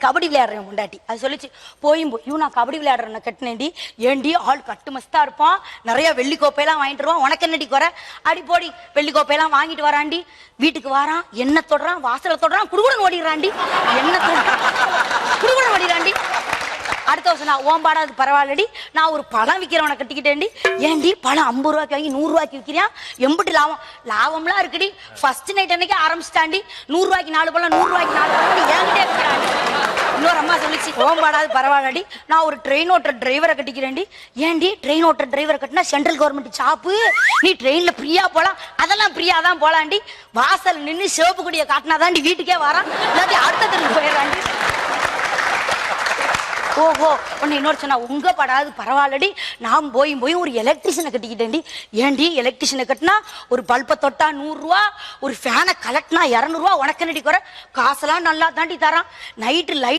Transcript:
கபடி விளையாடுறேன் முண்டாட்டி அது சொல்லிச்சு போயும் நான் கபடி விளையாடுறேன் கட்டினேன்டி ஏண்டி ஆள் கட்டு மஸ்தா இருப்பான் நிறைய வெள்ளி கோப்பையெல்லாம் வாங்கிட்டு வருவான் உனக்கு என்னடி குறை அடி போடி வெள்ளி கோப்பையெல்லாம் வாங்கிட்டு வராண்டி வீட்டுக்கு வாரான் என்ன தொடுறான் வாசலை தொடுறான் குடுகுடன் ஓடிடுறாண்டி என்ன குடுகுடன் ஓடிடுறாண்டி அடுத்த வருஷம் நான் ஓம்பாடாது பரவாயில்லடி நான் ஒரு பழம் விற்கிறவனை கட்டிக்கிட்டேன்டி ஏன்டி பழம் 50 ரூபாய்க்கு வாங்கி 100 ரூபாய்க்கு விற்கிறான் எம்பிட்டு லாபம்லாம் இருக்குடி ஃபர்ஸ்ட் நைட் அன்னைக்கு ஆரம்பிச்சிட்டாண்டி 100 ரூபாய்க்கு 4 பழம் 100 ரூபாய்க்கு 4 பழம் ஏங்கிட்டே இருக்கிறாண்டி இன்னொரு அம்மா சொல்லிச்சு ஓம்பாடாது பரவாயில்லடி நான் ஒரு ட்ரெயின் ஓட்டுற டிரைவரை கட்டிக்கிறேன்டி ஏன்டி ட்ரெயின் ஓட்டுற டிரைவரை கட்டினா சென்ட்ரல் கவர்மெண்ட் சாப்பு நீ ட்ரெயின்ல ஃப்ரீயா போலாம் அதெல்லாம் ஃப்ரீயா தான் போலாண்டி வாசல் நின்று சிவப்பு கொடியை காட்டினாதாண்டி வீட்டுக்கே வரான் இல்லாட்டி அடுத்த தெருக்கு போயிடறாண்டி ஓஹோ உன்னை இன்னொரு சொன்னா உங்க படாது பரவாயில்லடி நான் போய் ஒரு எலக்ட்ரிஷியனை கட்டிக்கிட்டேன்டி ஏன்டி எலக்ட்ரிஷியனை கட்டினா ஒரு பல்பை தொட்டா 100 ரூபா ஒரு ஃபேனை கலட்டினா 200 ரூபா உனக்கு என்னடி குறை காசெல்லாம் நல்லா தாண்டி தரான் நைட்டு லைட்